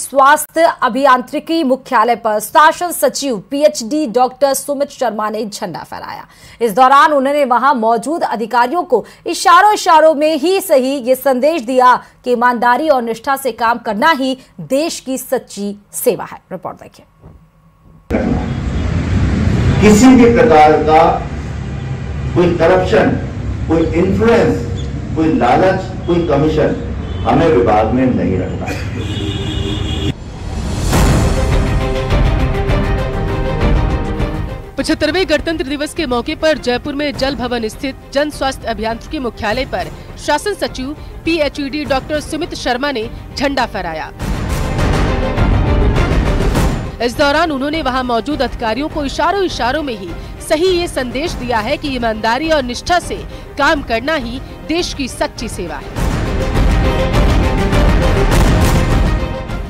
स्वास्थ्य अभियांत्रिकी मुख्यालय पर शासन सचिव पीएचडी डॉक्टर सुमित शर्मा ने झंडा फहराया। इस दौरान उन्होंने वहां मौजूद अधिकारियों को इशारों में ही सही ये संदेश दिया कि ईमानदारी और निष्ठा से काम करना ही देश की सच्ची सेवा है। रिपोर्ट देखिए। किसी भी प्रकार का कोई करप्शन, कोई इन्फ्लुएंस, कोई लालच, कोई कमीशन हमें विभाग में नहीं रखना है। 75वें गणतंत्र दिवस के मौके पर जयपुर में जल भवन स्थित जन स्वास्थ्य अभियांत्रिकी मुख्यालय पर शासन सचिव पीएचडी डॉक्टर सुमित शर्मा ने झंडा फहराया। इस दौरान उन्होंने वहां मौजूद अधिकारियों को इशारों में ही सही ये संदेश दिया है कि ईमानदारी और निष्ठा से काम करना ही देश की सच्ची सेवा है।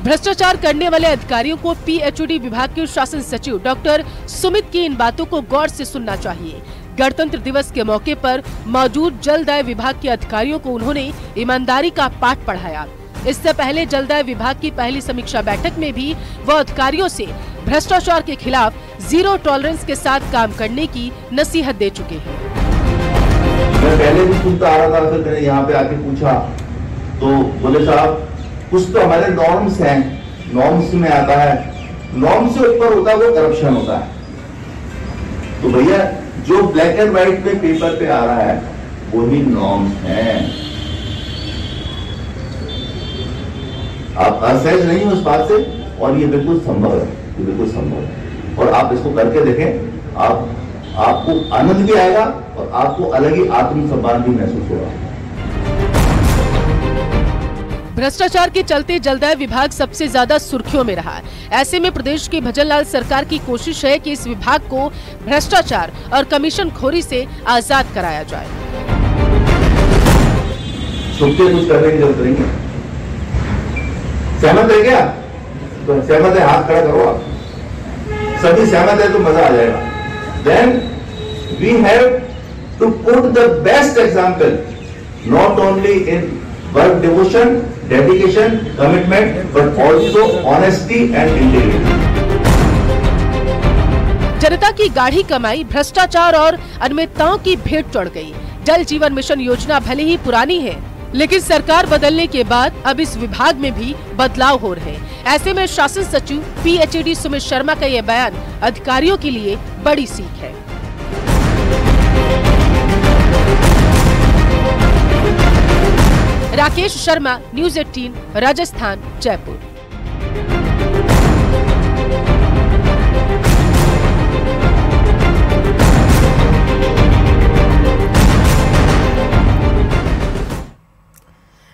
भ्रष्टाचार करने वाले अधिकारियों को पीएचडी विभाग के शासन सचिव डॉक्टर सुमित की इन बातों को गौर से सुनना चाहिए। गणतंत्र दिवस के मौके पर मौजूद जलदाय विभाग के अधिकारियों को उन्होंने ईमानदारी का पाठ पढ़ाया। इससे पहले जलदाय विभाग की पहली समीक्षा बैठक में भी वह अधिकारियों से भ्रष्टाचार के खिलाफ जीरो टॉलरेंस के साथ काम करने की नसीहत दे चुके हैं। मैं पहले भी सुनता आ रहा था, फिर मैंने यहाँ पे आके पूछा तो बोले साहब कुछ तो हमारे नॉर्म्स हैं, नॉर्म्स में आता है, नॉर्म्स से ऊपर होता है वो करप्शन होता है। तो भैया जो ब्लैक एंड व्हाइट पे पेपर पे आ रहा है वही नॉर्म्स हैं। आप असहज नहीं हो उस बात से, और ये बिल्कुल संभव है, ये बिल्कुल संभव है। और आप इसको करके देखें, आपको आनंद भी आएगा और आपको अलग ही आत्मसम्मान भी महसूस होगा। भ्रष्टाचार के चलते जलदाय विभाग सबसे ज्यादा सुर्खियों में रहा। ऐसे में प्रदेश की भजनलाल सरकार की कोशिश है कि इस विभाग को भ्रष्टाचार और कमीशन खोरी से आजाद कराया जाए। कुछ करने की जरूरत नहीं है। सहमत है क्या? तो सहमत है, हाथ खड़ा करो। आप सभी सहमत है तो मजा आ जाएगा। Then we have to put the best example, not only in work devotion, dedication, commitment, but also honesty and integrity. जनता की गाढ़ी कमाई भ्रष्टाचार और अनियमितताओं की भेंट चढ़ गई। जल जीवन मिशन योजना भले ही पुरानी है, लेकिन सरकार बदलने के बाद अब इस विभाग में भी बदलाव हो रहे हैं। ऐसे में शासन सचिव पीएचडी सुमित शर्मा का यह बयान अधिकारियों के लिए बड़ी सीख है। राकेश शर्मा, न्यूज़ 18, राजस्थान, जयपुर।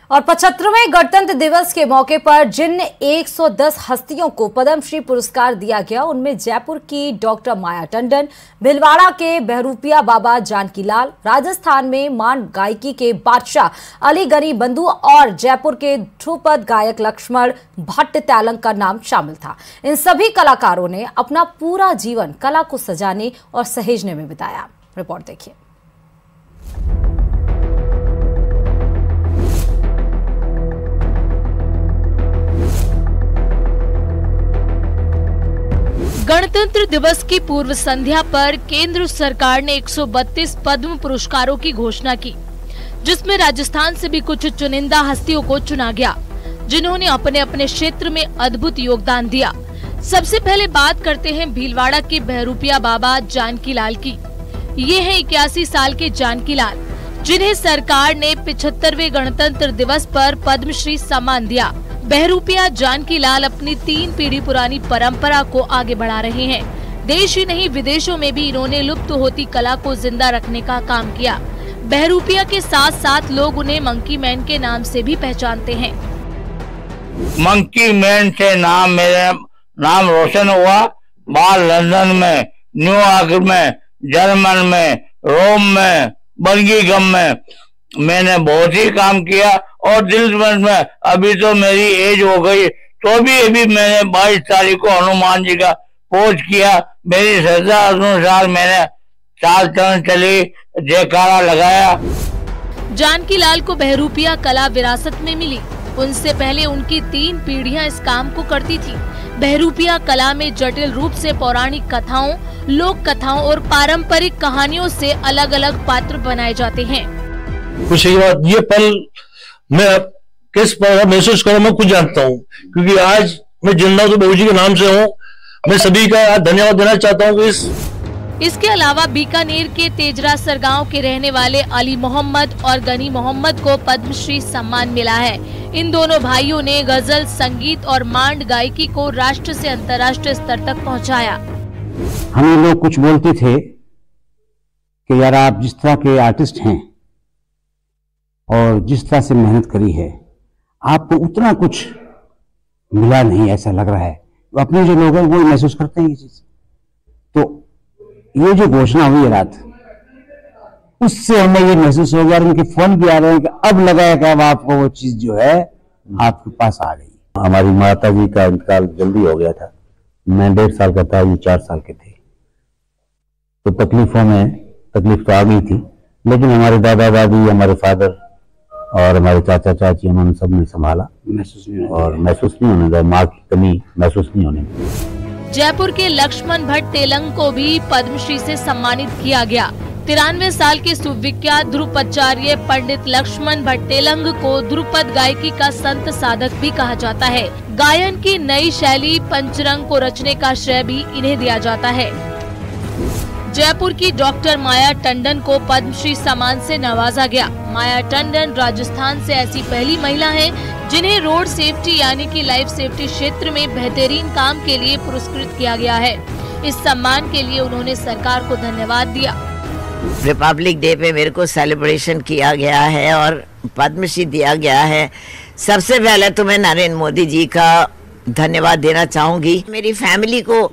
और 75वें गणतंत्र दिवस के मौके पर जिन 110 हस्तियों को पद्मश्री पुरस्कार दिया गया, उनमें जयपुर की डॉक्टर माया टंडन, भिलवाड़ा के बहरूपिया बाबा जानकी लाल, राजस्थान में मान गायकी के बादशाह अली गनी बंधु और जयपुर के ध्रुपद गायक लक्ष्मण भट्ट तैलंग का नाम शामिल था। इन सभी कलाकारों ने अपना पूरा जीवन कला को सजाने और सहेजने में बिताया। रिपोर्ट देखिए। गणतंत्र दिवस की पूर्व संध्या पर केंद्र सरकार ने 132 पद्म पुरस्कारों की घोषणा की, जिसमें राजस्थान से भी कुछ चुनिंदा हस्तियों को चुना गया, जिन्होंने अपने अपने क्षेत्र में अद्भुत योगदान दिया। सबसे पहले बात करते हैं भीलवाड़ा के बहरूपिया बाबा जानकी लाल की। ये है 81 साल के जानकी लाल, जिन्हें सरकार ने 75वें गणतंत्र दिवस पर पद्मश्री सम्मान दिया। बहरूपिया जानकी लाल अपनी 3 पीढ़ी पुरानी परंपरा को आगे बढ़ा रहे हैं। देश ही नहीं विदेशों में भी इन्होंने लुप्त होती कला को जिंदा रखने का काम किया। बहरूपिया के साथ साथ लोग उन्हें मंकी मैन के नाम से भी पहचानते हैं। मंकी मैन से मेरा नाम रोशन हुआ। बाहर लंदन में, न्यूयॉर्क में, जर्मन में, रोम में, बर्मिंघम में मैंने बहुत ही काम किया। और दिल में अभी तो मेरी एज हो गई, तो भी अभी मैंने 22 तारीख को हनुमान जी का खोज किया। मेरी श्रद्धा अनुसार मैंने 4 चरण चली, जयकारा लगाया। जानकी लाल को बहरूपिया कला विरासत में मिली। उनसे पहले उनकी 3 पीढ़ियां इस काम को करती थी। बहरूपिया कला में जटिल रूप से पौराणिक कथाओं, लोक कथाओं और पारंपरिक कहानियों से अलग अलग पात्र बनाए जाते हैं। कुछ ये पल मैं किस पर महसूस करूं, मैं खुद जानता हूं, क्योंकि आज मैं जिंदा तो बहू जी के नाम से हूं। मैं सभी का धन्यवाद देना चाहता हूं कि इसके अलावा बीकानेर के तेजरासर गांव के रहने वाले अली मोहम्मद और गनी मोहम्मद को पद्मश्री सम्मान मिला है। इन दोनों भाइयों ने गजल, संगीत और मांड गायकी को राष्ट्र से अंतर्राष्ट्रीय स्तर तक पहुंचाया। हमें लोग कुछ बोलते थे कि यार आप जिस तरह के आर्टिस्ट हैं और जिस तरह से मेहनत करी है, आपको उतना कुछ मिला नहीं, ऐसा लग रहा है। अपने जो लोग हैं वो महसूस करते हैं ये चीज। तो ये जो घोषणा हुई है रात, उससे हमें ये महसूस हो गया, उनके फोन भी आ रहे हैं कि अब लगा है कि अब आपको वो चीज जो है आपके पास आ गई। हमारी माता जी का इंतकाल जल्दी हो गया था। मैं 1.5 साल का था, ये 4 साल के थे, तो तकलीफ तो आ गई थी। लेकिन हमारे दादा दादी, हमारे फादर और हमारे चाचा चाची, उन्होंने सबने संभाला, महसूस नहीं होने दिया, माँ की कमी महसूस नहीं होने दी। जयपुर के लक्ष्मण भट्ट तेलंग को भी पद्मश्री से सम्मानित किया गया। 93 साल के सुविख्यात ध्रुपदाचार्य पंडित लक्ष्मण भट्ट तेलंग को ध्रुपद गायकी का संत साधक भी कहा जाता है। गायन की नई शैली पंचरंग को रचने का श्रेय भी इन्हें दिया जाता है। जयपुर की डॉक्टर माया टंडन को पद्मश्री सम्मान से नवाजा गया। माया टंडन राजस्थान से ऐसी पहली महिला हैं जिन्हें रोड सेफ्टी यानी कि लाइफ सेफ्टी क्षेत्र में बेहतरीन काम के लिए पुरस्कृत किया गया है। इस सम्मान के लिए उन्होंने सरकार को धन्यवाद दिया। रिपब्लिक डे पे मेरे को सेलिब्रेशन किया गया है और पद्मश्री दिया गया है। सबसे पहले तो मैं नरेंद्र मोदी जी का धन्यवाद देना चाहूंगी। मेरी फैमिली को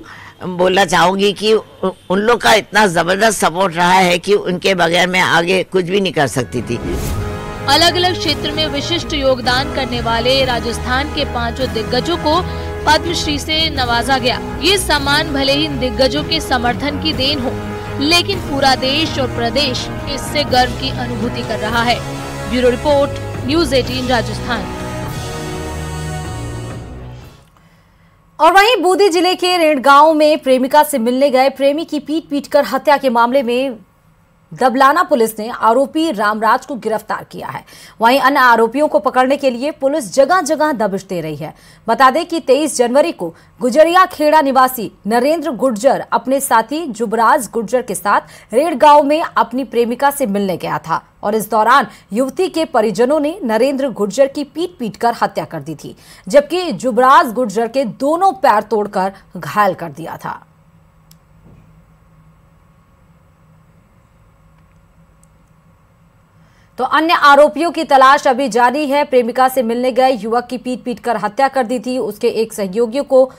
बोलना चाहूंगी कि उन लोग का इतना जबरदस्त सपोर्ट रहा है कि उनके बगैर मैं आगे कुछ भी नहीं कर सकती थी। अलग अलग क्षेत्र में विशिष्ट योगदान करने वाले राजस्थान के 5 दिग्गजों को पद्मश्री से नवाजा गया। ये सम्मान भले ही इन दिग्गजों के समर्थन की देन हो, लेकिन पूरा देश और प्रदेश इससे गर्व की अनुभूति कर रहा है। Bureau report, news 18 Rajasthan. और वहीं बूंदी जिले के रेण गांव में प्रेमिका से मिलने गए प्रेमी की पीट-पीटकर हत्या के मामले में दबलाना पुलिस ने आरोपी रामराज को गिरफ्तार किया है। वहीं अन्य आरोपियों को पकड़ने के लिए पुलिस जगह जगह दबिश दे रही है। बता दें कि 23 जनवरी को गुजरिया खेड़ा निवासी नरेंद्र गुर्जर अपने साथी जुबराज गुर्जर के साथ रेड गांव में अपनी प्रेमिका से मिलने गया था और इस दौरान युवती के परिजनों ने नरेंद्र गुर्जर की पीट-पीटकर हत्या कर दी थी, जबकि जुबराज गुर्जर के दोनों पैर तोड़कर घायल कर दिया था। तो अन्य आरोपियों की तलाश अभी जारी है। प्रेमिका से मिलने गए युवक की पीट-पीटकर हत्या कर दी थी। उसके एक सहयोगियों को